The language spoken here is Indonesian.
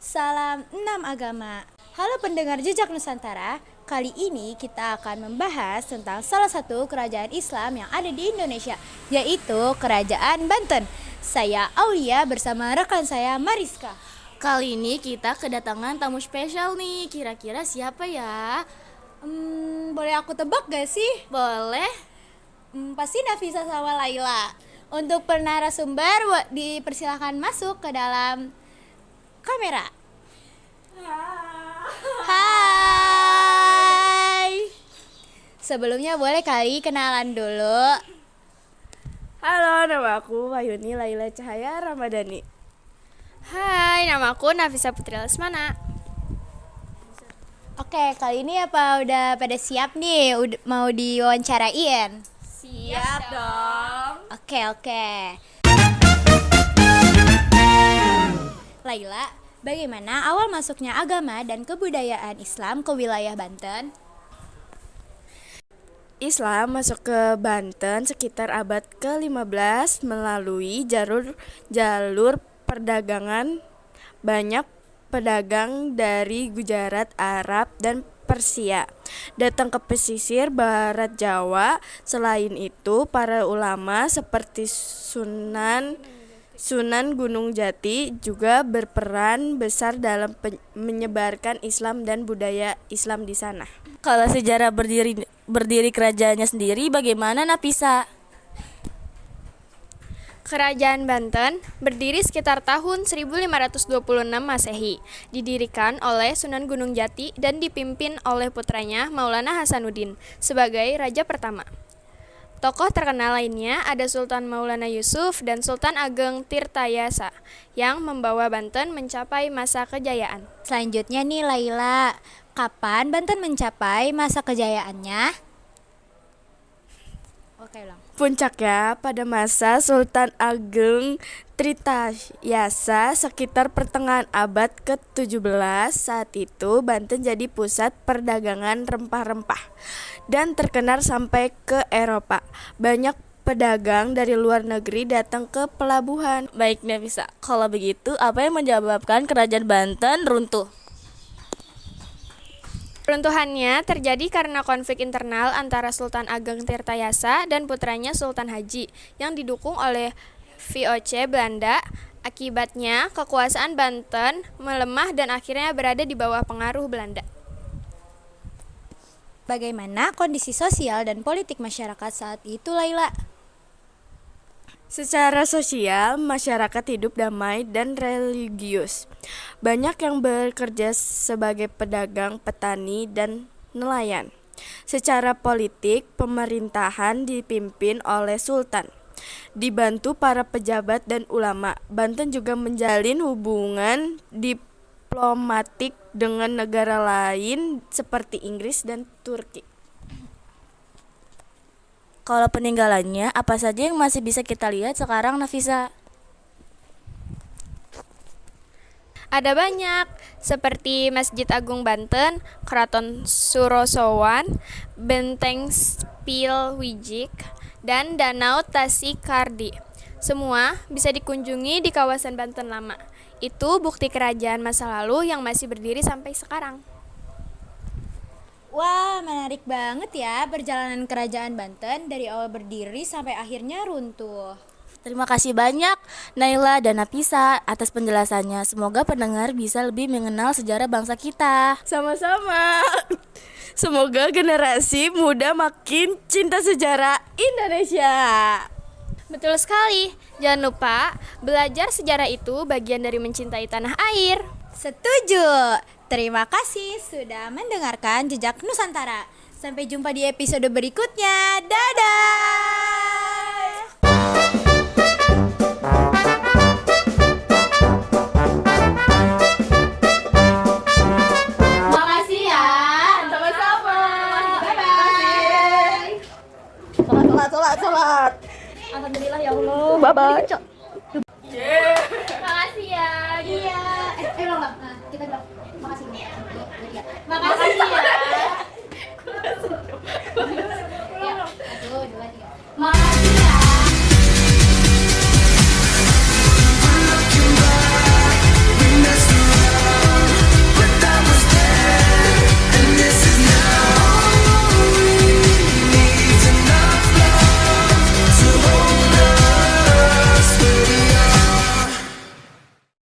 Salam enam agama. Halo pendengar Jejak Nusantara, kali ini kita akan membahas tentang salah satu kerajaan Islam yang ada di Indonesia, yaitu Kerajaan Banten. Saya Aulia bersama rekan saya Mariska. Kali ini kita kedatangan tamu spesial nih, kira-kira siapa ya? Boleh aku tebak gak sih? Boleh? Pasti Nafisa sama Laila. Untuk penarasumber dipersilakan masuk ke dalam kamera. Hai. Sebelumnya boleh kali kenalan dulu. Halo, nama aku Wahyuni Laila Cahaya Ramadhani. Hai, nama aku Nafisa Putri Lesmana. Oke, kali ini apa udah pada siap nih mau diwawancarain? Siap dong. Oke. Laila, bagaimana awal masuknya agama dan kebudayaan Islam ke wilayah Banten? Islam masuk ke Banten sekitar abad ke-15 melalui jalur perdagangan. Banyak pedagang dari Gujarat, Arab, dan Persia datang ke pesisir barat Jawa. Selain itu, para ulama seperti Sunan Gunung Jati juga berperan besar dalam menyebarkan Islam dan budaya Islam di sana. Kalau sejarah berdiri kerajaannya sendiri, bagaimana Nafisa? Kerajaan Banten berdiri sekitar tahun 1526 Masehi, didirikan oleh Sunan Gunung Jati dan dipimpin oleh putranya Maulana Hasanuddin sebagai raja pertama. Tokoh terkenal lainnya ada Sultan Maulana Yusuf dan Sultan Ageng Tirtayasa yang membawa Banten mencapai masa kejayaan. Selanjutnya nih Laila, kapan Banten mencapai masa kejayaannya? Oke, ulang. Puncaknya pada masa Sultan Ageng Tirtayasa sekitar pertengahan abad ke-17. Saat itu Banten jadi pusat perdagangan rempah-rempah dan terkenal sampai ke Eropa. Banyak pedagang dari luar negeri datang ke pelabuhan. Baik Nafisa, kalau begitu apa yang menyebabkan kerajaan Banten runtuh? Runtuhannya terjadi karena konflik internal antara Sultan Ageng Tirtayasa dan putranya Sultan Haji yang didukung oleh VOC Belanda. Akibatnya, kekuasaan Banten melemah dan akhirnya berada di bawah pengaruh Belanda. Bagaimana kondisi sosial dan politik masyarakat saat itu, Laila? Secara sosial, masyarakat hidup damai dan religius. Banyak yang bekerja sebagai pedagang, petani, dan nelayan. Secara politik, pemerintahan dipimpin oleh sultan, dibantu para pejabat dan ulama. Banten juga menjalin hubungan diplomatik dengan negara lain seperti Inggris dan Turki. Kalau peninggalannya, apa saja yang masih bisa kita lihat sekarang Nafisa? Ada banyak, seperti Masjid Agung Banten, Keraton Surosowan, Benteng Spilwijik, dan Danau Tasikardi. Semua bisa dikunjungi di kawasan Banten Lama. Itu bukti kerajaan masa lalu yang masih berdiri sampai sekarang. Wah, menarik banget ya perjalanan kerajaan Banten dari awal berdiri sampai akhirnya runtuh. Terima kasih banyak Naila dan Nafisa atas penjelasannya. Semoga pendengar bisa lebih mengenal sejarah bangsa kita. Sama-sama. Semoga generasi muda makin cinta sejarah Indonesia. Betul sekali, jangan lupa belajar sejarah itu bagian dari mencintai tanah air. Setuju. Terima kasih sudah mendengarkan Jejak Nusantara. Sampai jumpa di episode berikutnya. Dadah. Makasih ya. Sama-sama. Bye-bye. Salat. Alhamdulillah ya Allah. Bye-bye. Makasih ya. Iya. Bang.